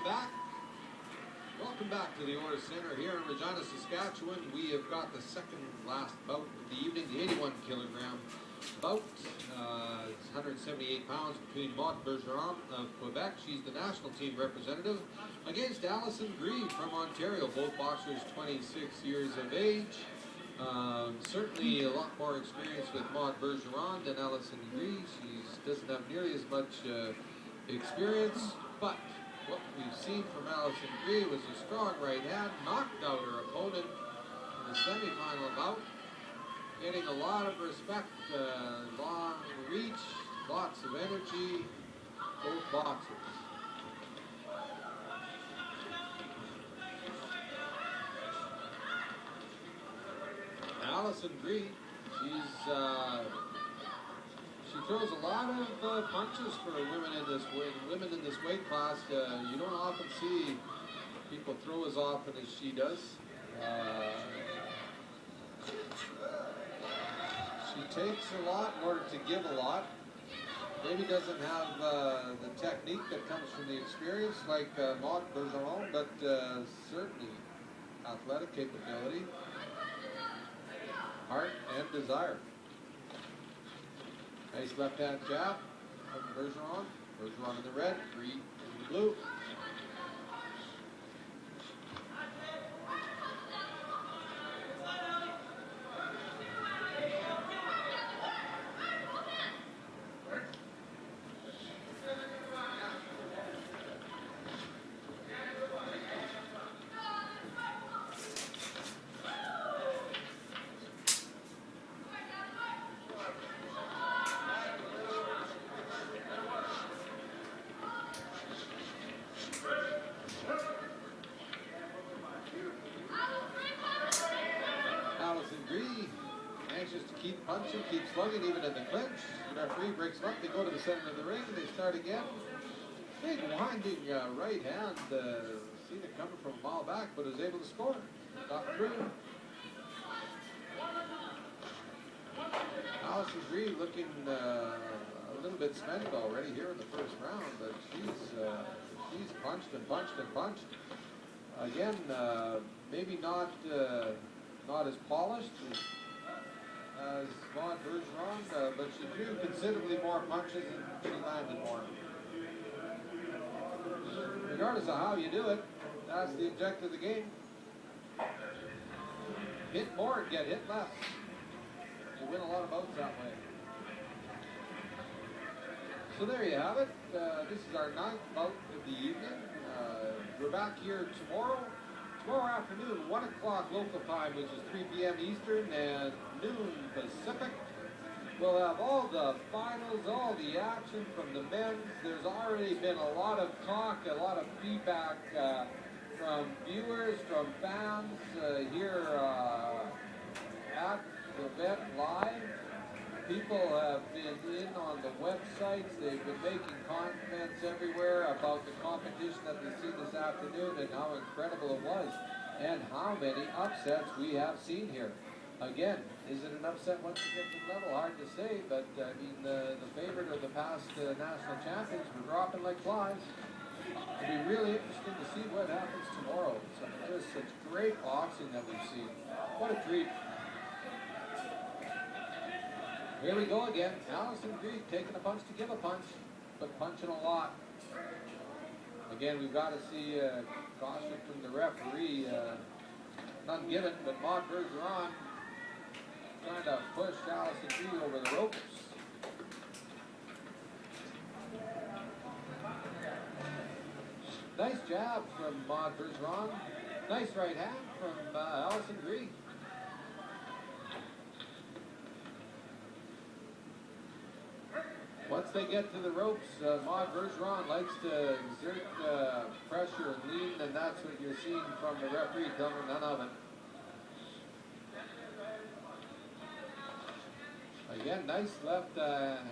back. Welcome back to the Orr Center here in Regina, Saskatchewan. We have got the second last bout of the evening, the 81-kilogram bout. It's 178 pounds between Maude Bergeron of Quebec. She's the national team representative against Allison Greey from Ontario. Both boxers 26 years of age. Certainly a lot more experience with Maude Bergeron than Allison Greey. She doesn't have nearly as much experience, but what we've seen from Allison Greey was a strong right hand, knocked out her opponent in the semifinal bout, getting a lot of respect, long reach, lots of energy, both boxers. Allison Greey, she throws a lot of punches for women in this weight class. You don't often see people throw as often as she does. She takes a lot in order to give a lot. Maybe doesn't have the technique that comes from the experience like Maude Bergeron, but certainly athletic capability, heart, and desire. Nice left-hand jab from Bergeron. Bergeron in the red, Greey in the blue. Keep punching, keep slugging, even in the clinch. The referee breaks them up, they go to the center of the ring, they start again. Big winding right hand, seen it coming from a mile back, but was able to score. Got through. Allison Greey looking a little bit spent already here in the first round, but she's punched and punched and punched. Again, maybe not as polished as Maude Bergeron, but she threw considerably more punches and she landed more. Regardless of how you do it, that's the objective of the game. Hit more and get hit less. You win a lot of bouts that way. So there you have it. This is our 9th bout of the evening. We're back here tomorrow afternoon, 1 o'clock local time, which is 3 p.m. Eastern and noon Pacific. We'll have all the finals, all the action from the men's. There's already been a lot of talk, a lot of feedback from viewers, from fans here at the event live. People have been in on the websites. They've been making comments everywhere about the competition that they see this afternoon and how incredible it was and how many upsets we have seen here. Again, is it an upset once you get to the level? Hard to say, but I mean, the favorite of the past national champions were dropping like flies. It'll be really interesting to see what happens tomorrow. Just such great boxing that we've seen. What a treat. Here we go again. Allison Greey taking a punch to give a punch, but punching a lot. Again, we've got to see caution from the referee. None given, but Maude Bergeron trying to push Allison Greey over the ropes. Nice jab from Maude Bergeron. Nice right hand from Allison Greey. Once they get to the ropes, Maude Bergeron likes to exert pressure and lean, and that's what you're seeing from the referee, telling none of it. Again, nice left hand,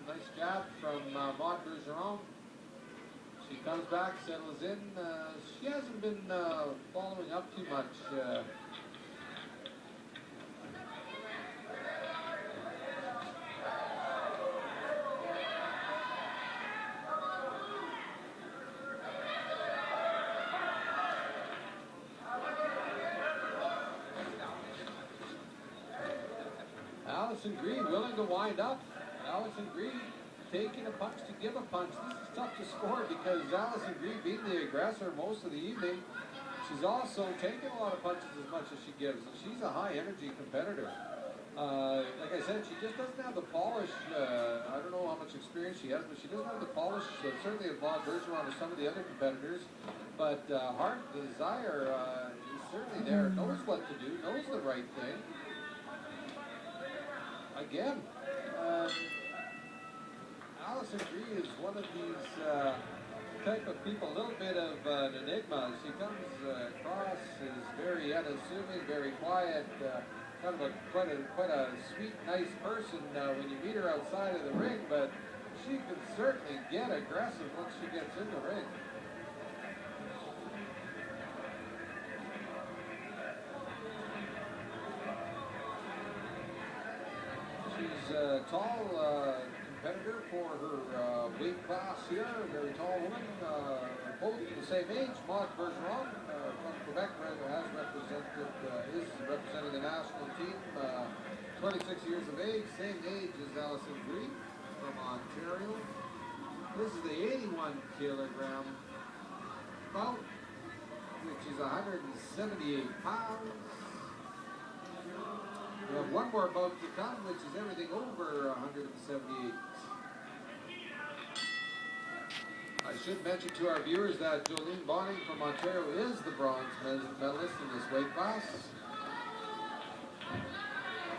nice jab from Maude Bergeron. She comes back, settles in. She hasn't been following up too much. Allison Greey willing to wind up. Allison Greey taking a punch to give a punch. This is tough to score because Allison Greey being the aggressor most of the evening. She's also taking a lot of punches as much as she gives, and she's a high energy competitor. Like I said, she just doesn't have the polish. I don't know how much experience she has, but she doesn't have the polish, certainly of Maude Bergeron or some of the other competitors. But heart, desire is certainly there, knows what to do, knows the right thing. Again, Allison Greey is one of these type of people, a little bit of an enigma. She comes across as very unassuming, very quiet, kind of quite a sweet, nice person when you meet her outside of the ring, but she can certainly get aggressive once she gets in the ring. She's a tall competitor for her weight class here, a very tall woman, both the same age. Maude Bergeron from Quebec has is representing the national team, 26 years of age, same age as Allison Greey from Ontario. This is the 81 kilogram bout, which is 178 pounds. We have one more bout to come, which is everything over 178. I should mention to our viewers that Jolene Bonning from Ontario is the bronze medalist in this weight class.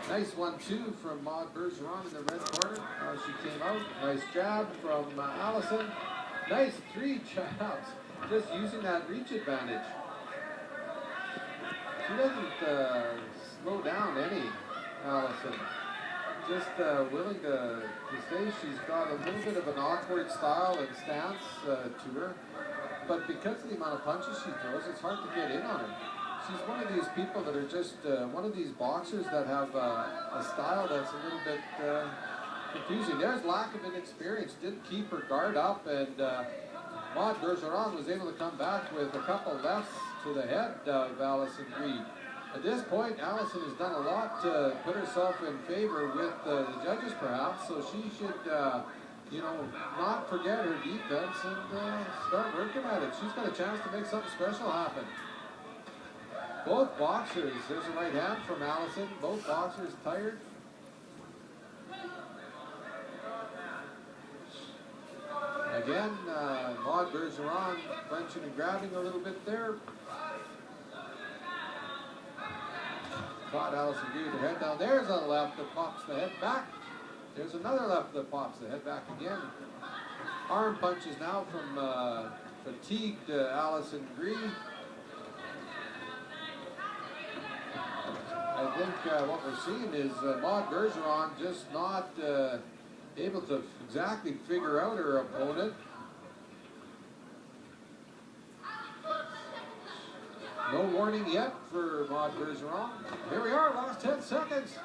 Nice 1-2 from Maude Bergeron in the red corner. She came out. Nice jab from Allison. Nice 3 jabs, just using that reach advantage. She doesn't slow down any, Allison. Just willing to stay. She's got a little bit of an awkward style and stance to her, but because of the amount of punches she throws, it's hard to get in on her. She's one of these people that are just one of these boxers that have a style that's a little bit confusing. There's lack of inexperience. Didn't keep her guard up, and Maude Bergeron was able to come back with a couple lefts to the head of Allison Greey. At this point, Allison has done a lot to put herself in favor with the judges, perhaps, so she should, not forget her defense and start working at it. She's got a chance to make something special happen. Both boxers, there's a right hand from Allison, both boxers tired. Again, Maude Bergeron clenching and grabbing a little bit there. Caught Allison Greey with her head down. There's a left that pops the head back. There's another left that pops the head back again. Arm punches now from fatigued Allison Greey. I think what we're seeing is Maude Bergeron just not able to exactly figure out her opponent. No warning yet for Maude Bergeron. Here we are, last 10 seconds.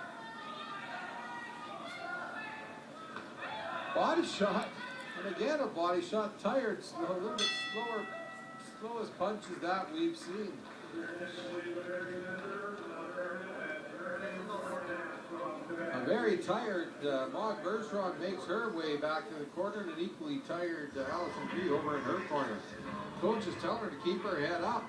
Body shot, and again a body shot, tired, a little bit slower, slowest punches that we've seen. A very tired Maude Bergeron makes her way back to the corner, and an equally tired Allison Greey over in her corner. Coach is telling her to keep her head up,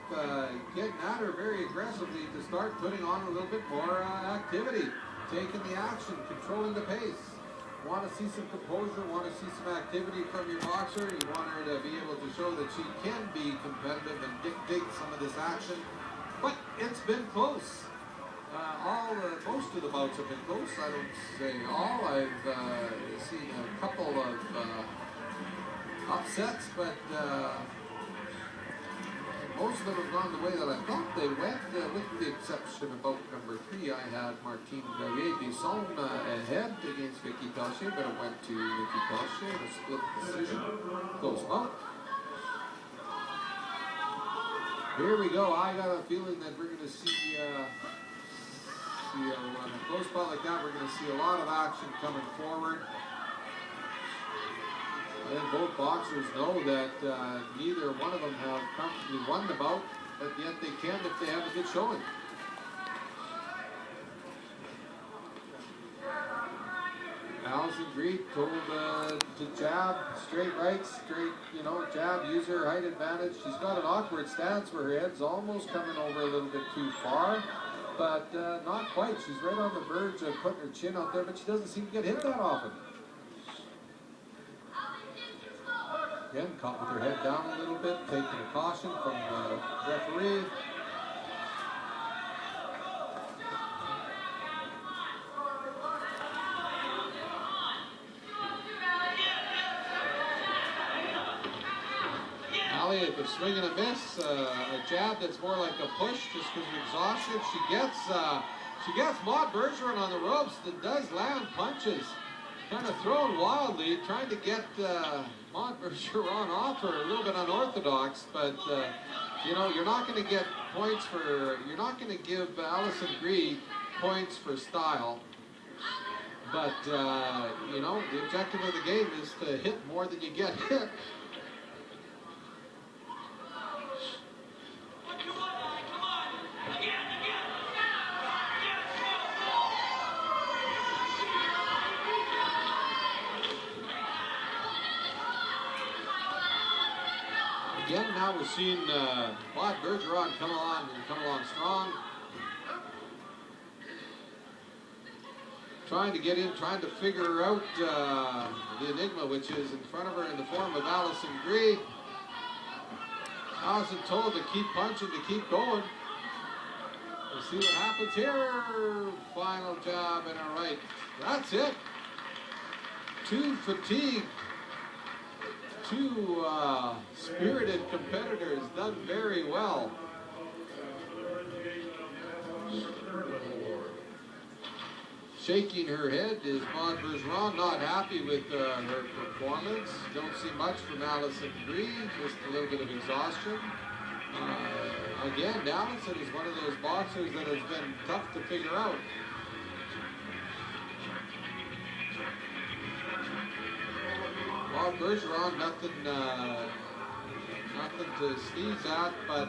getting at her very aggressively to start putting on a little bit more activity, taking the action, controlling the pace. Want to see some composure, want to see some activity from your boxer. You want her to be able to show that she can be competitive and dictate some of this action. But it's been close. Most of the bouts have been close. I don't say all. I've seen a couple of upsets, but most of them have gone the way that I thought they went, with the exception of bout number 3. I had Martine Bergeron ahead against Vicky Pelchier, but it went to Vicky Pelchier in a split decision. Close bout. Here we go. I got a feeling that we're going to see on a close bout like that, we're going to see a lot of action coming forward. I think both boxers know that neither one of them have comfortably won the bout, but yet they can if they have a good showing. Allison Greey told to jab, straight right, straight, jab, use her height advantage. She's got an awkward stance where her head's almost coming over a little bit too far, but not quite. She's right on the verge of putting her chin out there, but she doesn't seem to get hit that often. Again, caught with her head down a little bit, taking a caution from the referee. With a swing and a miss, a jab that's more like a push just because of exhaustion. She gets Maude Bergeron on the ropes that does land punches. Kind of thrown wildly, trying to get Maude Bergeron off her. A little bit unorthodox, but you're not going to get points for, you're not going to give Allison Greey points for style. But, the objective of the game is to hit more than you get hit. Again, now we're seeing Maude Bergeron come along strong. Trying to get in, trying to figure out the enigma, which is in front of her in the form of Allison Greey. Allison told to keep punching, to keep going. We'll see what happens here. Final jab and a right. That's it. Two fatigued, two spirited competitors done very well. Shaking her head is Maude Bergeron, not happy with her performance. Don't see much from Allison Greey, just a little bit of exhaustion. Again, Allison is one of those boxers that has been tough to figure out. Maude Bergeron, nothing to sneeze at, but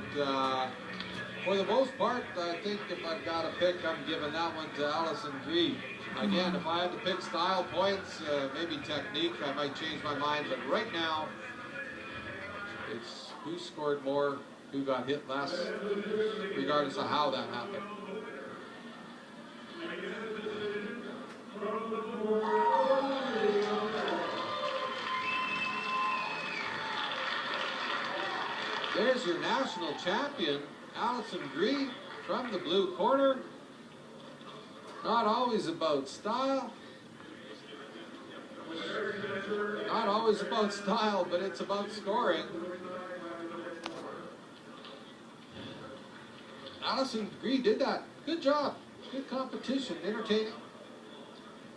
for the most part, I think if I've got to pick, I'm giving that one to Allison Greey. Again, if I had to pick style points, maybe technique, I might change my mind, but right now, it's who scored more, who got hit less, regardless of how that happened. There's your national champion, Allison Greey, from the blue corner. Not always about style. Not always about style, but it's about scoring. Allison Greey did that. Good job. Good competition. Entertaining.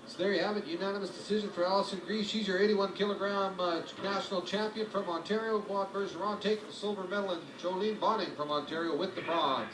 So there you have it. Unanimous decision for Allison Greey. She's your 81-kilogram national champion from Ontario. Maude Bergeron taking the silver medal, and Jolene Bonning from Ontario with the bronze.